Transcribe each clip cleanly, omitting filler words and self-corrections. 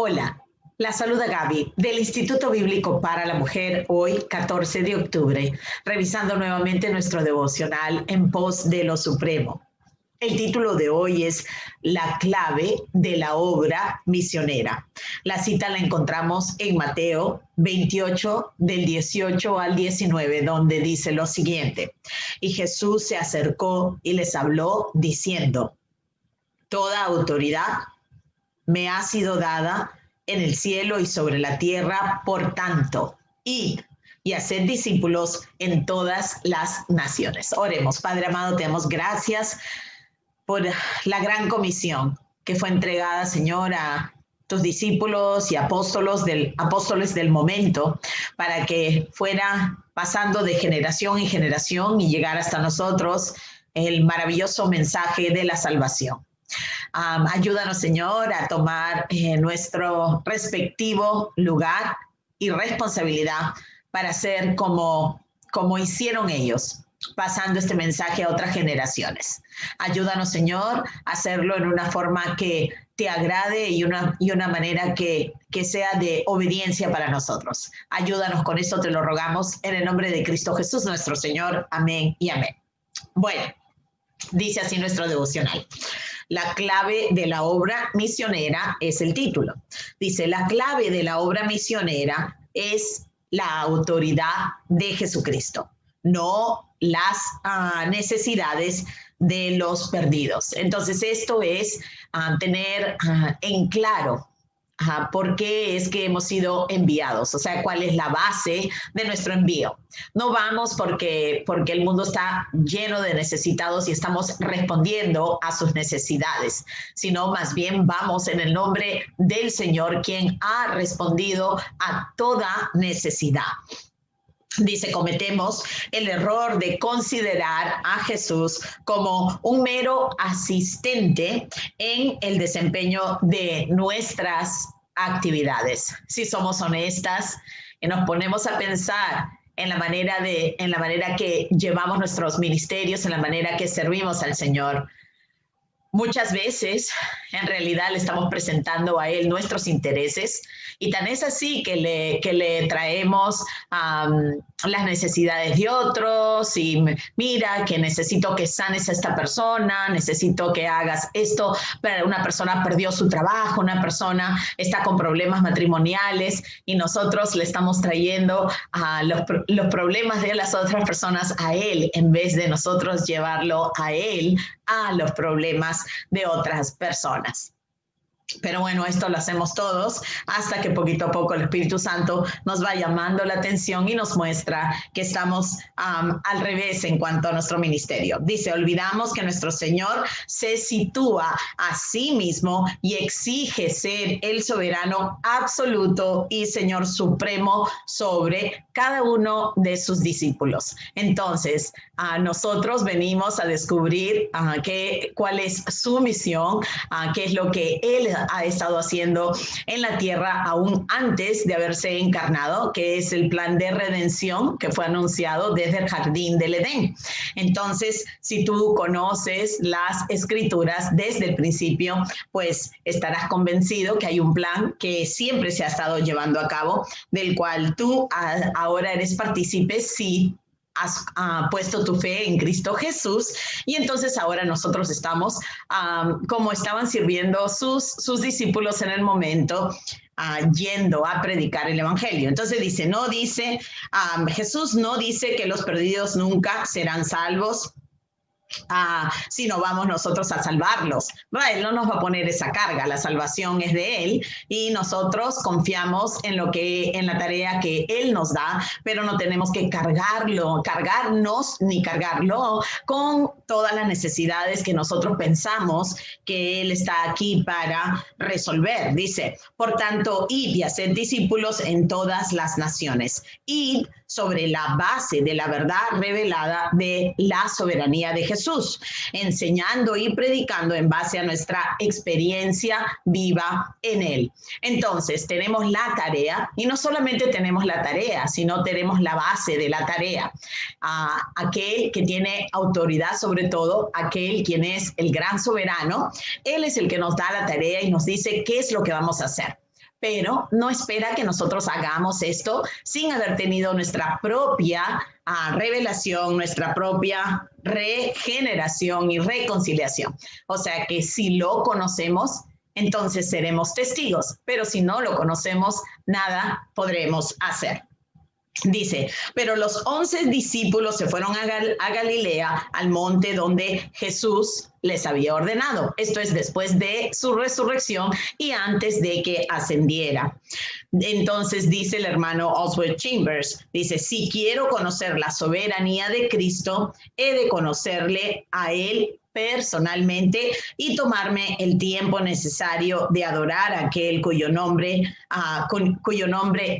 Hola, la saluda Gaby del Instituto Bíblico para la Mujer, hoy 14 de octubre, revisando nuevamente nuestro devocional en pos de lo supremo. El título de hoy es La clave de la obra misionera. La cita la encontramos en Mateo 28, del 18 al 19, donde dice lo siguiente: Y Jesús se acercó y les habló diciendo: Toda autoridad me ha sido dada en el cielo y sobre la tierra, por tanto, id y haced discípulos en todas las naciones. Oremos. Padre amado, te damos gracias por la gran comisión que fue entregada, Señor, a tus discípulos y apóstoles del momento, para que fuera pasando de generación en generación y llegar hasta nosotros el maravilloso mensaje de la salvación. Ayúdanos, Señor, a tomar nuestro respectivo lugar y responsabilidad para hacer como hicieron ellos, pasando este mensaje a otras generaciones. Ayúdanos, Señor, a hacerlo en una forma que te agrade y una manera que sea de obediencia para nosotros. Ayúdanos con esto, te lo rogamos en el nombre de Cristo Jesús, nuestro Señor. Amén y amén. Bueno, dice así nuestro devocional. La clave de la obra misionera es el título. Dice, la clave de la obra misionera es la autoridad de Jesucristo, no las necesidades de los perdidos. Entonces, esto es tener en claro por qué es que hemos sido enviados, o sea, cuál es la base de nuestro envío. No vamos porque el mundo está lleno de necesitados y estamos respondiendo a sus necesidades, sino más bien vamos en el nombre del Señor, quien ha respondido a toda necesidad. Dice, cometemos el error de considerar a Jesús como un mero asistente en el desempeño de nuestras actividades. Si somos honestas y nos ponemos a pensar en la manera que llevamos nuestros ministerios, en la manera que servimos al Señor, muchas veces en realidad le estamos presentando a Él nuestros intereses, y tan es así que le traemos las necesidades de otros, y mira que necesito que sanes a esta persona, necesito que hagas esto, pero una persona perdió su trabajo, una persona está con problemas matrimoniales, y nosotros le estamos trayendo los problemas de las otras personas a Él, en vez de nosotros llevarlo a Él a los problemas de otras personas. Pero bueno, esto lo hacemos todos hasta que poquito a poco el Espíritu Santo nos va llamando la atención y nos muestra que estamos al revés en cuanto a nuestro ministerio. Dice, olvidamos que nuestro Señor se sitúa a sí mismo y exige ser el soberano absoluto y Señor supremo sobre cada uno de sus discípulos. Entonces, nosotros venimos a descubrir cuál es su misión, qué es lo que Él ha estado haciendo en la tierra aún antes de haberse encarnado, que es el plan de redención que fue anunciado desde el jardín del Edén. Entonces, si tú conoces las escrituras desde el principio, pues estarás convencido que hay un plan que siempre se ha estado llevando a cabo, del cual tú ahora eres partícipe si has puesto tu fe en Cristo Jesús, y entonces ahora nosotros estamos como estaban sirviendo sus discípulos en el momento, yendo a predicar el evangelio. Entonces Jesús no dice que los perdidos nunca serán salvos, si no vamos nosotros a salvarlos. Él no nos va a poner esa carga, la salvación es de Él y nosotros confiamos en la tarea que Él nos da, pero no tenemos que cargarnos ni cargarlo con todas las necesidades que nosotros pensamos que Él está aquí para resolver. Dice, por tanto, id y haced discípulos en todas las naciones. Id sobre la base de la verdad revelada de la soberanía de Jesús, enseñando y predicando en base a nuestra experiencia viva en Él. Entonces, tenemos la tarea, y no solamente tenemos la tarea, sino tenemos la base de la tarea. Aquel que tiene autoridad sobre todo, aquel quien es el gran soberano, Él es el que nos da la tarea y nos dice qué es lo que vamos a hacer. pero no espera que nosotros hagamos esto sin haber tenido nuestra propia revelación, nuestra propia regeneración y reconciliación. O sea que si lo conocemos, entonces seremos testigos, pero si no lo conocemos, nada podremos hacer. Dice, pero los 11 discípulos se fueron a Galilea, al monte donde Jesús les había ordenado. Esto es después de su resurrección y antes de que ascendiera. Entonces dice el hermano Oswald Chambers, dice, si quiero conocer la soberanía de Cristo, he de conocerle a él personalmente y tomarme el tiempo necesario de adorar a aquel cuyo nombre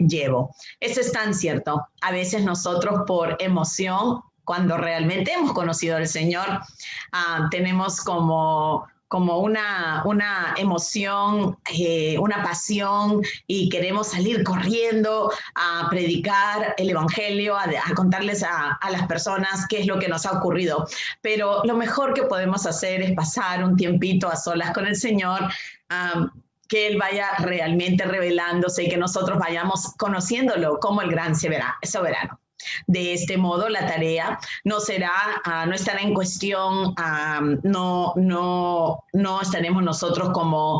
llevo. Esto es tan cierto. A veces nosotros por emoción, cuando realmente hemos conocido al Señor, tenemos como una emoción, una pasión y queremos salir corriendo a predicar el evangelio, a contarles a las personas qué es lo que nos ha ocurrido. Pero lo mejor que podemos hacer es pasar un tiempito a solas con el Señor, que Él vaya realmente revelándose y que nosotros vayamos conociéndolo como el gran soberano. De este modo, la tarea no estará en cuestión, no estaremos nosotros como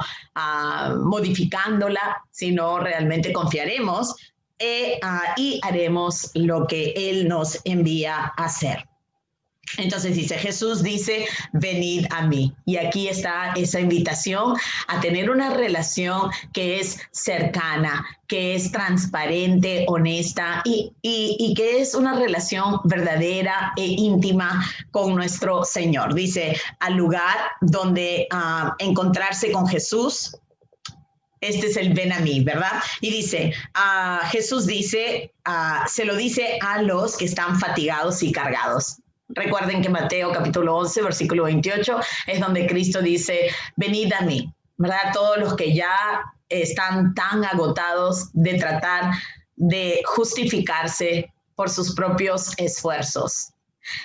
modificándola, sino realmente confiaremos y haremos lo que Él nos envía a hacer. Entonces dice, Jesús dice, venid a mí. Y aquí está esa invitación a tener una relación que es cercana, que es transparente, honesta y que es una relación verdadera e íntima con nuestro Señor. Dice, al lugar donde encontrarse con Jesús. Este es el ven a mí, ¿verdad? Y dice, Jesús dice, se lo dice a los que están fatigados y cargados. Recuerden que Mateo capítulo 11, versículo 28, es donde Cristo dice, venid a mí, ¿verdad? Todos los que ya están tan agotados de tratar de justificarse por sus propios esfuerzos.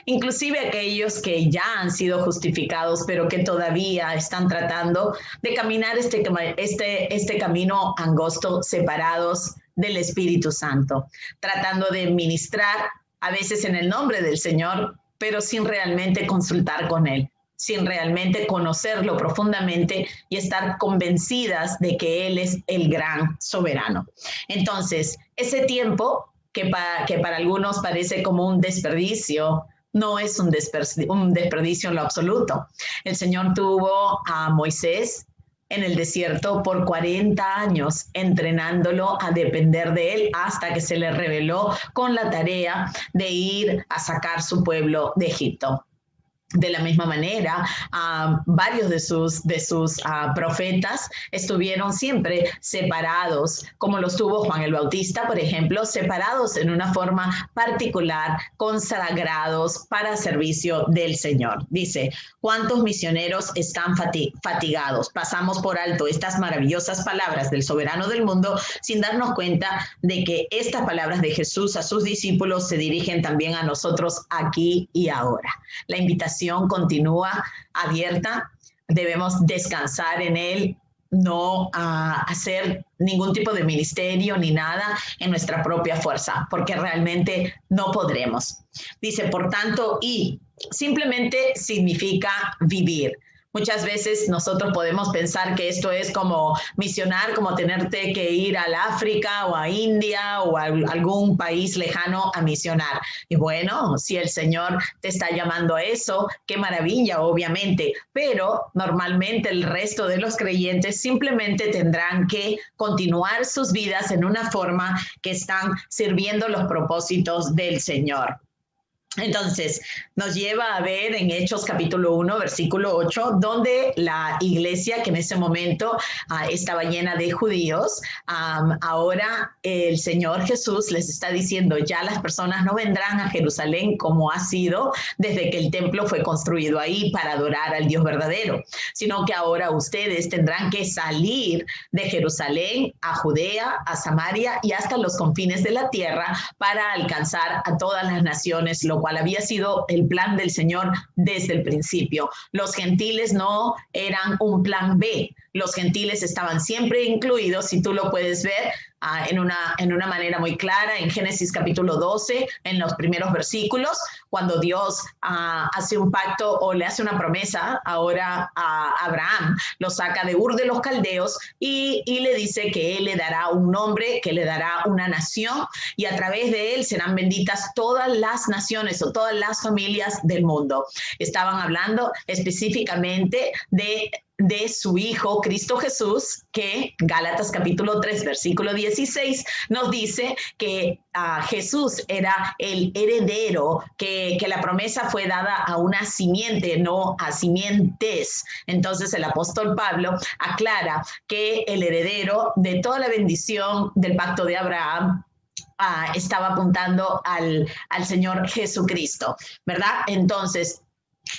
Inclusive aquellos que ya han sido justificados, pero que todavía están tratando de caminar este camino angosto, separados del Espíritu Santo, tratando de ministrar a veces en el nombre del Señor, pero sin realmente consultar con Él, sin realmente conocerlo profundamente y estar convencidas de que Él es el gran soberano. Entonces, ese tiempo que para algunos parece como un desperdicio, no es un desperdicio en lo absoluto. El Señor tuvo a Moisés en el desierto por 40 años, entrenándolo a depender de él hasta que se le reveló con la tarea de ir a sacar su pueblo de Egipto. De la misma manera, varios de sus profetas estuvieron siempre separados, como los tuvo Juan el Bautista, por ejemplo, separados en una forma particular, consagrados para servicio del Señor. Dice, ¿cuántos misioneros están fatigados? Pasamos por alto estas maravillosas palabras del soberano del mundo sin darnos cuenta de que estas palabras de Jesús a sus discípulos se dirigen también a nosotros aquí y ahora. La invitación continúa abierta, debemos descansar en Él, no hacer ningún tipo de ministerio ni nada en nuestra propia fuerza, porque realmente no podremos. Dice, por tanto, y simplemente significa vivir. Muchas veces nosotros podemos pensar que esto es como misionar, como tenerte que ir al África o a India o a algún país lejano a misionar. Y bueno, si el Señor te está llamando a eso, qué maravilla, obviamente. Pero normalmente el resto de los creyentes simplemente tendrán que continuar sus vidas en una forma que están sirviendo los propósitos del Señor. Entonces, nos lleva a ver en Hechos capítulo 1, versículo 8, donde la iglesia que en ese momento estaba llena de judíos, ahora el Señor Jesús les está diciendo, ya las personas no vendrán a Jerusalén como ha sido desde que el templo fue construido ahí para adorar al Dios verdadero, sino que ahora ustedes tendrán que salir de Jerusalén a Judea, a Samaria y hasta los confines de la tierra para alcanzar a todas las naciones, lo cual había sido el plan del Señor desde el principio. Los gentiles no eran un plan B. los gentiles estaban siempre incluidos, y tú lo puedes ver en una manera muy clara en Génesis capítulo 12, en los primeros versículos, cuando Dios hace un pacto o le hace una promesa ahora a Abraham, lo saca de Ur de los Caldeos y le dice que él le dará un nombre, que le dará una nación, y a través de él serán benditas todas las naciones o todas las familias del mundo. Estaban hablando específicamente de su Hijo, Cristo Jesús, que Gálatas capítulo 3, versículo 16, nos dice que Jesús era el heredero, que la promesa fue dada a una simiente, no a simientes. Entonces el apóstol Pablo aclara que el heredero de toda la bendición del pacto de Abraham estaba apuntando al Señor Jesucristo, ¿verdad? Entonces,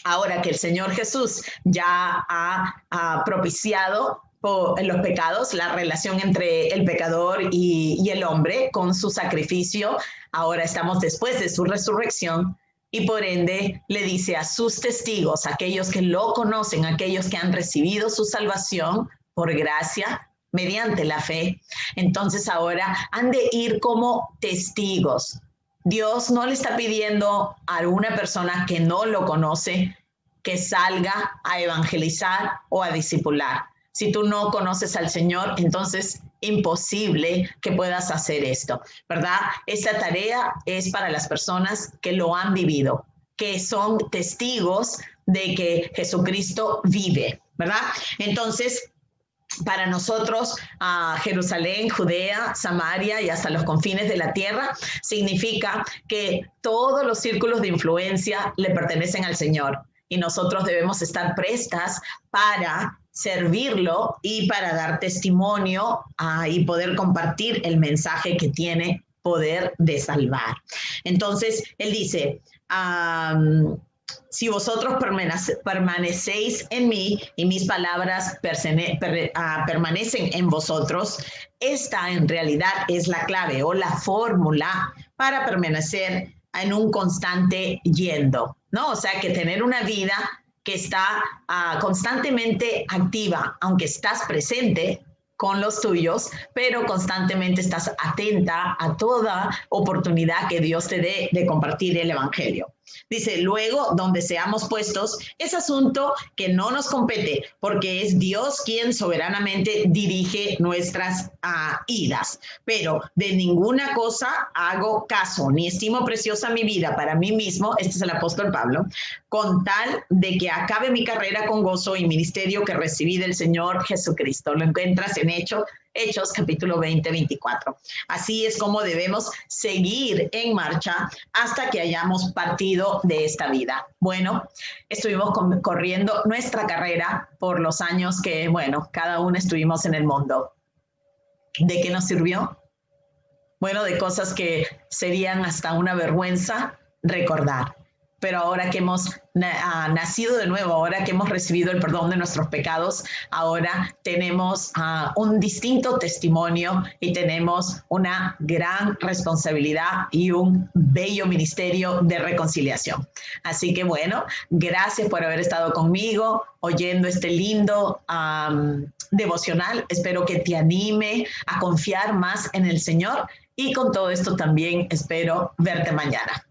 ahora que el Señor Jesús ya ha propiciado los pecados, la relación entre el pecador y el hombre con su sacrificio, ahora estamos después de su resurrección, y por ende le dice a sus testigos, aquellos que lo conocen, aquellos que han recibido su salvación por gracia, mediante la fe, entonces ahora han de ir como testigos. Dios no le está pidiendo a una persona que no lo conoce que salga a evangelizar o a discipular. Si tú no conoces al Señor, entonces imposible que puedas hacer esto, ¿verdad? Esta tarea es para las personas que lo han vivido, que son testigos de que Jesucristo vive, ¿verdad? Entonces, para nosotros, Jerusalén, Judea, Samaria y hasta los confines de la tierra, significa que todos los círculos de influencia le pertenecen al Señor, y nosotros debemos estar prestas para servirlo y para dar testimonio y poder compartir el mensaje que tiene poder de salvar. Entonces, él dice, si vosotros permanecéis en mí y mis palabras permanecen en vosotros, esta en realidad es la clave o la fórmula para permanecer en un constante yendo, ¿no? O sea, que tener una vida que está constantemente activa, aunque estás presente con los tuyos, pero constantemente estás atenta a toda oportunidad que Dios te dé de compartir el evangelio. Dice, luego, donde seamos puestos, es asunto que no nos compete, porque es Dios quien soberanamente dirige nuestras idas. Pero de ninguna cosa hago caso, ni estimo preciosa mi vida para mí mismo, este es el apóstol Pablo, con tal de que acabe mi carrera con gozo y ministerio que recibí del Señor Jesucristo. Lo encuentras en Hechos capítulo 20, 24. Así es como debemos seguir en marcha hasta que hayamos partido de esta vida. Bueno, estuvimos corriendo nuestra carrera por los años que, bueno, cada uno estuvimos en el mundo. ¿De qué nos sirvió? Bueno, de cosas que serían hasta una vergüenza recordar. Pero ahora que hemos nacido de nuevo, ahora que hemos recibido el perdón de nuestros pecados, ahora tenemos un distinto testimonio y tenemos una gran responsabilidad y un bello ministerio de reconciliación. Así que bueno, gracias por haber estado conmigo oyendo este lindo devocional. Espero que te anime a confiar más en el Señor, y con todo esto también espero verte mañana.